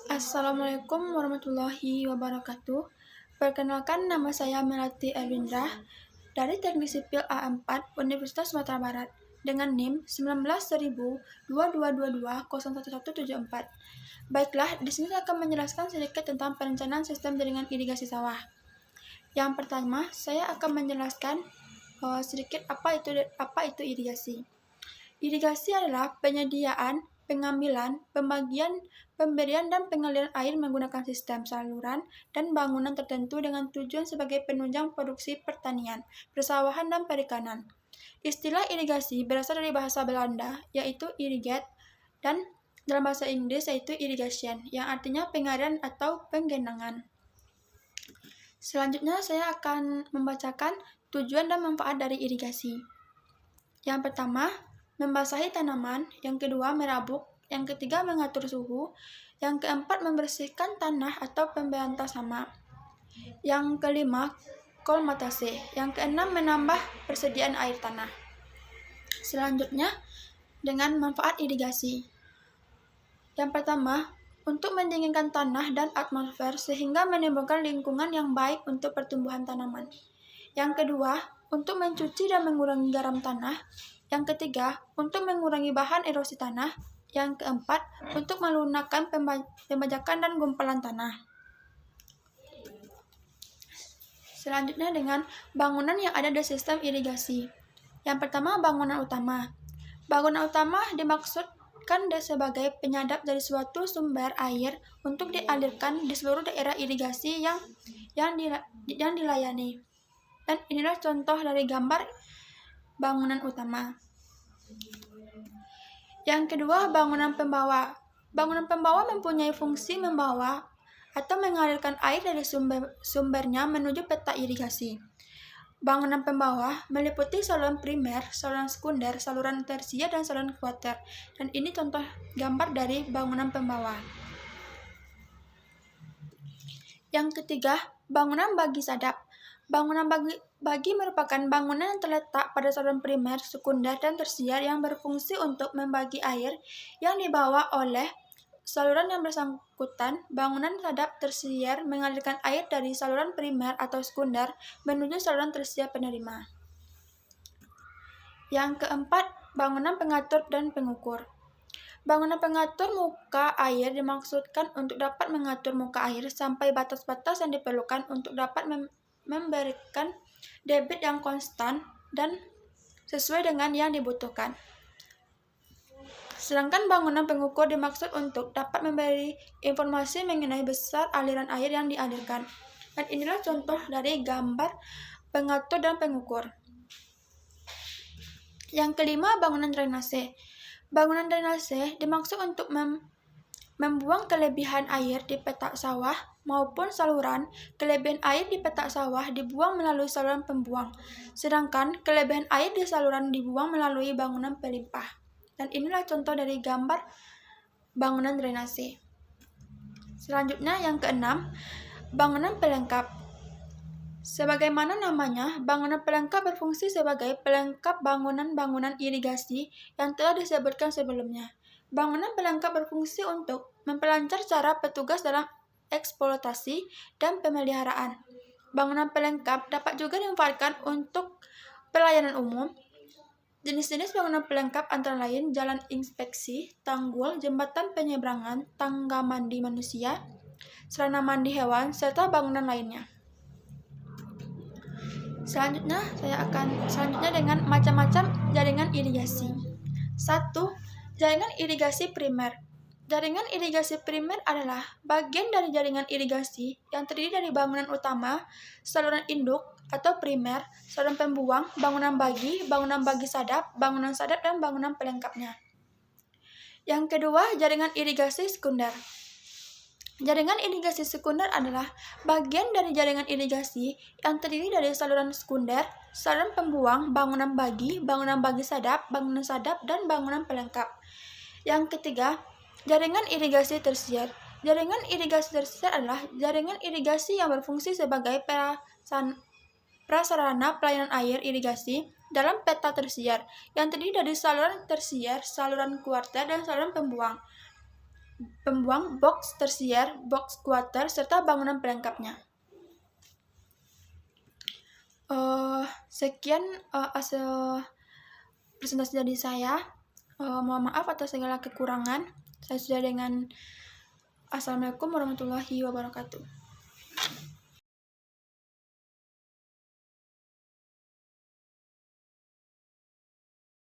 Assalamualaikum warahmatullahi wabarakatuh. Perkenalkan, nama saya Melati Erwindra dari Teknik Sipil A4 Universitas Sumatera Barat dengan NIM 19.2222.01174. Baiklah, di sini saya akan menjelaskan sedikit tentang perencanaan sistem jaringan irigasi sawah. Yang pertama, saya akan menjelaskan sedikit apa itu irigasi. Irigasi adalah penyediaan, pengambilan, pembagian, pemberian, dan pengaliran air menggunakan sistem saluran dan bangunan tertentu dengan tujuan sebagai penunjang produksi pertanian, persawahan, dan perikanan. Istilah irigasi berasal dari bahasa Belanda, yaitu irrigate, dan dalam bahasa Inggris yaitu irrigation, yang artinya pengaliran atau penggenangan. Selanjutnya saya akan membacakan tujuan dan manfaat dari irigasi. Yang pertama, membasahi tanaman, yang kedua merabuk, yang ketiga mengatur suhu, yang keempat membersihkan tanah atau pemberantas hama, yang kelima kolmatase, yang keenam menambah persediaan air tanah. Selanjutnya dengan manfaat irigasi. Yang pertama, untuk mendinginkan tanah dan atmosfer sehingga menimbulkan lingkungan yang baik untuk pertumbuhan tanaman. Yang kedua, untuk mencuci dan mengurangi garam tanah. Yang ketiga, untuk mengurangi bahan erosi tanah. Yang keempat, untuk melunakkan pembajakan dan gumpalan tanah. Selanjutnya dengan bangunan yang ada di sistem irigasi. Yang pertama, bangunan utama. Bangunan utama dimaksudkan sebagai penyadap dari suatu sumber air untuk dialirkan di seluruh daerah irigasi yang dilayani. Dan inilah contoh dari gambar bangunan utama. Yang kedua, bangunan pembawa. Bangunan pembawa mempunyai fungsi membawa atau mengalirkan air dari sumbernya menuju peta irigasi. Bangunan pembawa meliputi saluran primer, saluran sekunder, saluran tersier, dan saluran kuarter. Dan ini contoh gambar dari bangunan pembawa. Yang ketiga, bangunan bagi sadap. Bangunan bagi merupakan bangunan yang terletak pada saluran primer, sekunder, dan tersier yang berfungsi untuk membagi air yang dibawa oleh saluran yang bersangkutan. Bangunan sadap tersier mengalirkan air dari saluran primer atau sekunder menuju saluran tersier penerima. Yang keempat, bangunan pengatur dan pengukur. Bangunan pengatur muka air dimaksudkan untuk dapat mengatur muka air sampai batas-batas yang diperlukan untuk dapat memberikan debit yang konstan dan sesuai dengan yang dibutuhkan. Sedangkan bangunan pengukur dimaksud untuk dapat memberi informasi mengenai besar aliran air yang dialirkan. Dan inilah contoh dari gambar pengatur dan pengukur. Yang kelima, bangunan drainase. Bangunan drainase dimaksud untuk membuang kelebihan air di petak sawah maupun saluran. Kelebihan air di petak sawah dibuang melalui saluran pembuang, sedangkan kelebihan air di saluran dibuang melalui bangunan pelimpah. Dan inilah contoh dari gambar bangunan drainase. Selanjutnya yang keenam, bangunan pelengkap. Sebagaimana namanya, bangunan pelengkap berfungsi sebagai pelengkap bangunan-bangunan irigasi yang telah disebutkan sebelumnya. Bangunan pelengkap berfungsi untuk memperlancar cara petugas dalam eksploitasi dan pemeliharaan. Bangunan pelengkap dapat juga dimanfaatkan untuk pelayanan umum. Jenis-jenis bangunan pelengkap antara lain jalan inspeksi, tanggul, jembatan penyeberangan, tangga mandi manusia, sarana mandi hewan, serta bangunan lainnya. Selanjutnya dengan macam-macam jaringan irigasi. 1. Jaringan irigasi primer. Jaringan irigasi primer adalah bagian dari jaringan irigasi yang terdiri dari bangunan utama, saluran induk atau primer, saluran pembuang, bangunan bagi sadap, dan bangunan pelengkapnya. Yang kedua, jaringan irigasi sekunder. Jaringan irigasi sekunder adalah bagian dari jaringan irigasi yang terdiri dari saluran sekunder, saluran pembuang, bangunan bagi sadap, dan bangunan pelengkap. Yang ketiga, jaringan irigasi tersier. Jaringan irigasi tersier adalah jaringan irigasi yang berfungsi sebagai prasarana pelayanan air irigasi dalam peta tersier yang terdiri dari saluran tersier, saluran kuarter, dan saluran pembuang. pembuang, box tersier, box quarter, serta bangunan pelengkapnya. Sekian hasil presentasi dari saya. Mohon maaf atas segala kekurangan. Saya sudah dengan Assalamualaikum warahmatullahi wabarakatuh.